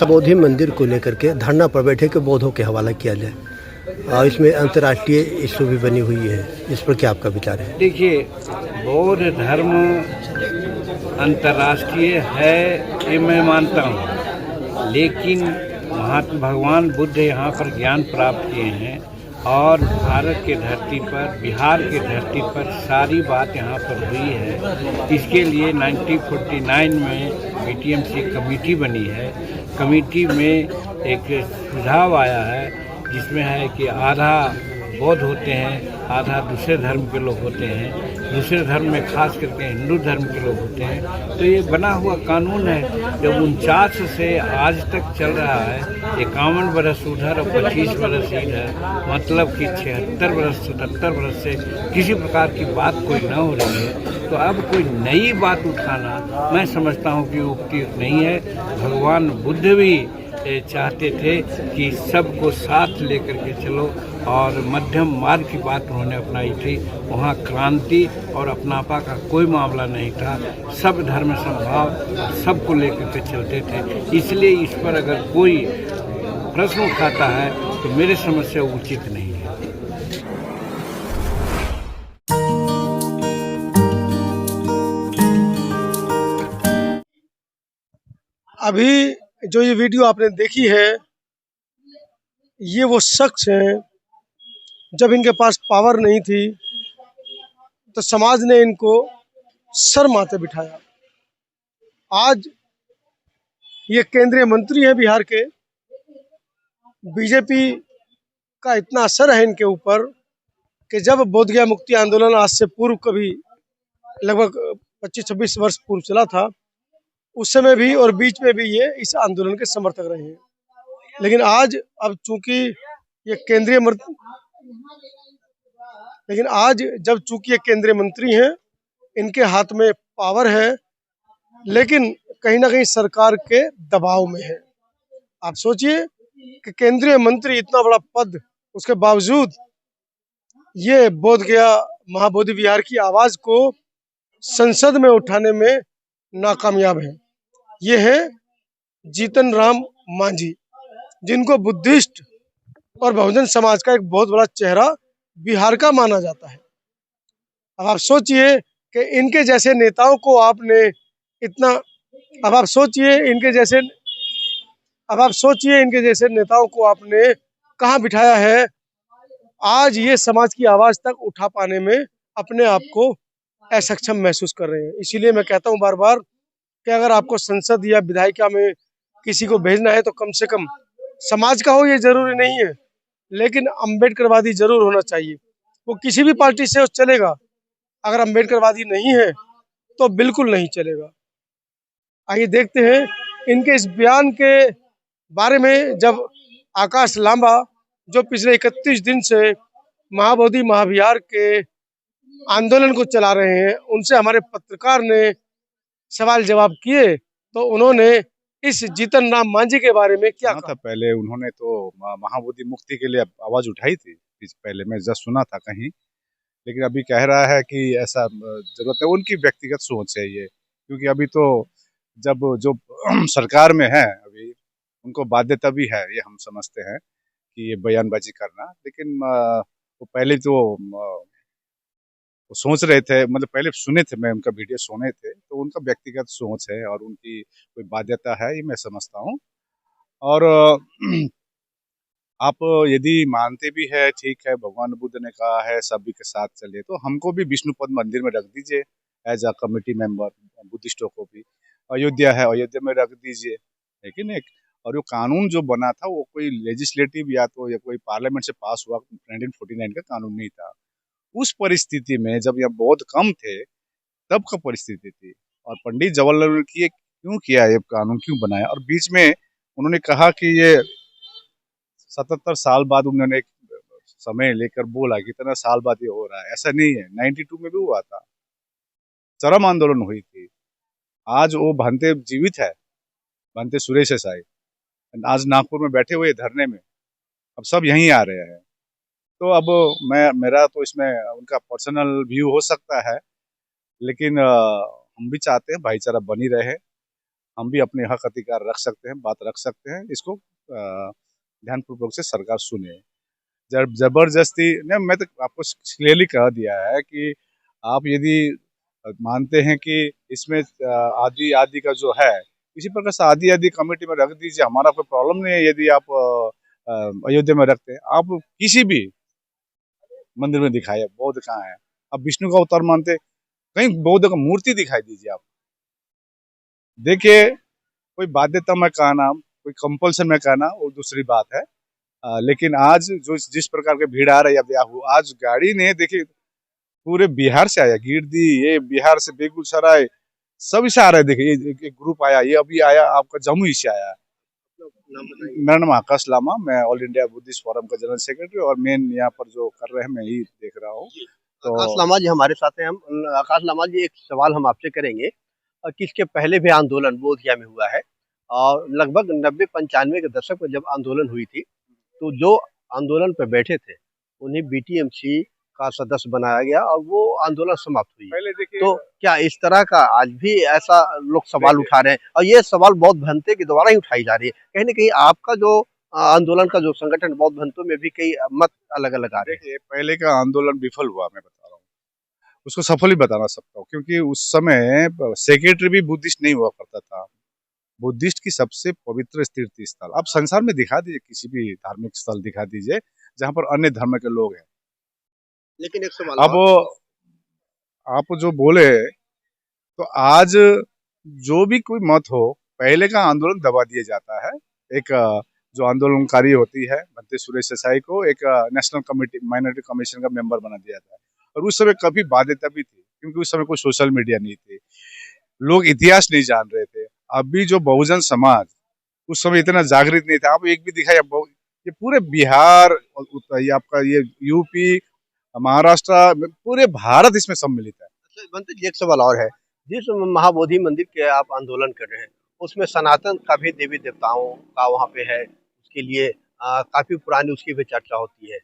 सबोधि मंदिर को लेकर के धरना पर बैठे के बौद्धों के हवाला किया जाए और इसमें अंतर्राष्ट्रीय इशू भी बनी हुई है, इस पर क्या आपका विचार है? देखिए, बौद्ध धर्म अंतर्राष्ट्रीय है ये मैं मानता हूँ, लेकिन महात्मा भगवान बुद्ध यहाँ पर ज्ञान प्राप्त किए हैं और भारत के धरती पर, बिहार की धरती पर सारी बात यहाँ पर हुई है। इसके लिए 1949 में बीटीएमसी कमेटी बनी है। कमेटी में एक सुझाव आया है जिसमें है कि आधा बौद्ध होते हैं, आधा दूसरे धर्म के लोग होते हैं, दूसरे धर्म में खास करके हिंदू धर्म के लोग होते हैं। तो ये बना हुआ कानून है जो 49 से आज तक चल रहा है। 51 बरस उधर और 25 बरस इधर, मतलब कि 76 बरस 77 बरस से किसी प्रकार की बात कोई न हो रही है। तो अब कोई नई बात उठाना मैं समझता हूँ कि उपयुक्त नहीं है। भगवान बुद्ध भी चाहते थे कि सबको साथ लेकर के चलो और मध्यम मार्ग की बात उन्होंने अपनाई थी। वहाँ क्रांति और अपनापा का कोई मामला नहीं था, सब धर्म समभाव सबको लेकर के चलते थे। इसलिए इस पर अगर कोई प्रश्न उठाता है तो मेरे समझ से उचित नहीं है। अभी जो ये वीडियो आपने देखी है, ये वो शख्स हैं जब इनके पास पावर नहीं थी तो समाज ने इनको सर माथे बिठाया। आज ये केंद्रीय मंत्री हैं बिहार के। बीजेपी का इतना असर है इनके ऊपर कि जब बोधगया मुक्ति आंदोलन आज से पूर्व कभी लगभग 25-26 वर्ष पूर्व चला था, उस समय भी और बीच में भी ये इस आंदोलन के समर्थक रहे हैं। लेकिन आज अब चूंकि ये केंद्रीय मंत्री हैं, इनके हाथ में पावर है, लेकिन कहीं ना कहीं सरकार के दबाव में है। आप सोचिए कि केंद्रीय मंत्री इतना बड़ा पद, उसके बावजूद ये बोधगया महाबोधि विहार की आवाज को संसद में उठाने में नाकामयाब है। ये है जीतन राम मांझी, जिनको बुद्धिस्ट और बहुजन समाज का एक बहुत बड़ा चेहरा बिहार का माना जाता है। अब आप सोचिए कि इनके जैसे नेताओं को आपने इतना अब आप सोचिए इनके जैसे नेताओं को आपने कहाँ बिठाया है। आज ये समाज की आवाज तक उठा पाने में अपने आप को असक्षम महसूस कर रहे हैं। इसीलिए मैं कहता हूँ बार बार कि अगर आपको संसद या विधायिका में किसी को भेजना है तो कम से कम समाज का हो, ये जरूरी नहीं है, लेकिन अम्बेडकरवादी जरूर होना चाहिए। वो किसी भी पार्टी से चलेगा, अगर अम्बेडकरवादी नहीं है तो बिल्कुल नहीं चलेगा। आइए देखते हैं इनके इस बयान के बारे में। जब आकाश लांबा, जो पिछले 31 दिन से महाबोधि महाविहार के आंदोलन को चला रहे हैं, उनसे हमारे पत्रकार ने सवाल जवाब किए तो उन्होंने इस जीतन राम मांझी के बारे में क्या कहा? पहले उन्होंने तो महाबोधि मुक्ति के लिए आवाज उठाई थी, पहले मैं जस्ट सुना था कहीं, लेकिन अभी कह रहा है कि ऐसा जरूरत है। उनकी व्यक्तिगत सोच है ये, क्योंकि अभी तो जब जो सरकार में है अभी, उनको बाध्यता भी है, ये हम समझते हैं कि ये बयानबाजी करना। लेकिन वो पहले तो वो सोच रहे थे, मतलब पहले सुने थे, मैं उनका वीडियो सुने थे, तो उनका व्यक्तिगत सोच है और उनकी कोई बाध्यता है, ये मैं समझता हूँ। और आप यदि मानते भी है, ठीक है, भगवान बुद्ध ने कहा है सभी के साथ चलिए, तो हमको भी विष्णुपद मंदिर में रख दीजिए एज अ कमेटी मेंबर, बुद्धिस्टों को भी। अयोध्या है, अयोध्या में रख दीजिए, लेकिन एक और वो कानून जो बना था वो कोई लेजिस्लेटिव या तो या कोई पार्लियामेंट से पास हुआ 1949 का कानून नहीं था। उस परिस्थिति में जब यहाँ बौद्ध कम थे, तब का परिस्थिति थी, और पंडित जवाहरलाल नेहरू की क्यों किया, ये कानून क्यों बनाया। और बीच में उन्होंने कहा कि ये 77 साल बाद उन्होंने एक समय लेकर बोला कि इतना साल बाद ये हो रहा है, ऐसा नहीं है। 92 में भी हुआ था, चरम आंदोलन हुई थी। आज वो भंते जीवित है, भंते सुरेश साई आज नागपुर में बैठे हुए धरने में, अब सब यहीं आ रहे हैं। तो अब मेरा तो इसमें उनका पर्सनल व्यू हो सकता है, लेकिन हम भी चाहते हैं भाईचारा बनी रहे। हम भी अपने हक अधिकार रख सकते हैं, बात रख सकते हैं। इसको ध्यानपूर्वक से सरकार सुने। जबरदस्ती नहीं, मैं तो आपको क्लियरली कह दिया है कि आप यदि मानते हैं कि इसमें आदि आदि का जो है, इसी प्रकार से आदि आदि कमेटी में रख दीजिए, हमारा कोई प्रॉब्लम नहीं है। यदि आप अयोध्या में रखते हैं, आप किसी भी मंदिर में दिखाइए, बौद्ध कहाँ है? आप विष्णु का अवतार मानते, कहीं बौद्ध का मूर्ति दिखाई दीजिए आप। देखिए, कोई बाध्यता में कहना, कोई कंपल्सन में कहना, वो दूसरी बात है। लेकिन आज जो जिस प्रकार के भीड़ आ रही है, आज गाड़ी ने देखिए पूरे बिहार से आया, गिरदी, ये बिहार से बेगूसराय, सभी से आ रहे हैं। देखिए एक ग्रुप आया, ये अभी आया आपका जमुई से आया। मेरा नाम आकाश लामा, मैं ऑल इंडिया बुद्धिस्ट फोरम का जनरल सेक्रेटरी और मेन यहाँ पर जो कर रहे हैं मैं ही देख रहा हूँ। तो आकाश लामा जी हमारे साथ हैं। हम आकाश लामा जी, एक सवाल हम आपसे करेंगे कि इसके पहले भी आंदोलन बोधगया में हुआ है और लगभग 90-95 के दशक में जब आंदोलन हुई थी, तो जो आंदोलन पे बैठे थे उन्हें बीटीएमसी का सदस्य बनाया गया और वो आंदोलन समाप्त हुई। पहले देखिए, तो क्या इस तरह का आज भी ऐसा लोग सवाल उठा रहे हैं और ये सवाल बौद्ध भंते के द्वारा ही उठाई जा रही है? कहीं ना कहीं आपका जो आंदोलन का जो संगठन बौद्ध भंतों में भी कई मत अलग अलग आ रहे हैं। देखिए पहले का आंदोलन विफल हुआ, मैं बता रहा हूँ, उसको सफल ही बताना सकता हूँ, क्योंकि उस समय सेक्रेटरी भी बुद्धिस्ट नहीं हुआ करता था। बुद्धिस्ट की सबसे पवित्र तीर्थ स्थल आप संसार में दिखा दीजिए, किसी भी धार्मिक स्थल दिखा दीजिए जहाँ पर अन्य धर्म के लोग हैं। लेकिन एक सवाल, अब आप जो बोले, तो आज जो भी कोई मत हो, पहले का आंदोलन दबा दिया जाता है। एक जो आंदोलनकारी होती है भंते सुरेश देसाई को एक नेशनल कमेटी माइनॉरिटी कमीशन का मेंबर बना दिया था। और उस समय काफी बाध्यता भी थी, क्योंकि उस समय कोई सोशल मीडिया नहीं थी, लोग इतिहास नहीं जान रहे थे। अभी जो बहुजन समाज उस समय इतना जागृत नहीं था। आप एक भी दिखाई, ये पूरे बिहार, ये आपका ये यूपी, महाराष्ट्र, पूरे भारत इसमें सम्मिलित है। भंते जी एक सवाल और है, जिस महाबोधि मंदिर के आप आंदोलन कर रहे हैं उसमें सनातन का भी देवी देवताओं का वहाँ पे है, उसके लिए काफी पुरानी उसकी भी चर्चा होती है।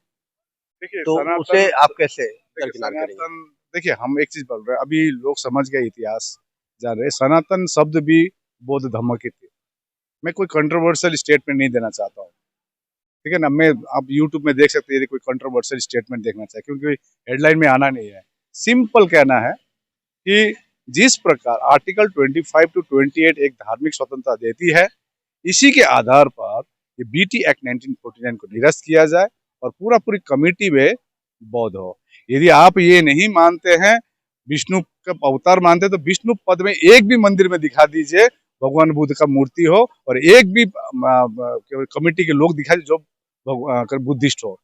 देखिए तो उसे आप कैसे दरकिनार करेंगे? देखिए हम एक चीज बोल रहे हैं, अभी लोग समझ गए, इतिहास जान रहे। सनातन शब्द भी बौद्ध धर्म की थी। मैं कोई कंट्रोवर्शियल स्टेटमेंट नहीं देना चाहता हूँ, ठीक है ना। मैं आप यूट्यूब में देख सकते हैं, यदि कोई कंट्रोवर्शियल स्टेटमेंट देखना चाहे, क्योंकि हेडलाइन में आना नहीं है। सिंपल कहना है कि जिस प्रकार आर्टिकल 25 to 28 एक धार्मिक स्वतंत्रता देती है, इसी के आधार पर ये बीटी एक्ट 1949 को निरस्त किया जाए और पूरी कमेटी में बौद्ध हो। यदि आप ये नहीं मानते हैं, विष्णु का अवतार मानते हैं, तो विष्णु पद में एक भी मंदिर में दिखा दीजिए भगवान बुद्ध का मूर्ति हो, और एक भी कमेटी के लोग दिखा दीजिए जो बुद्धिस्ट हो।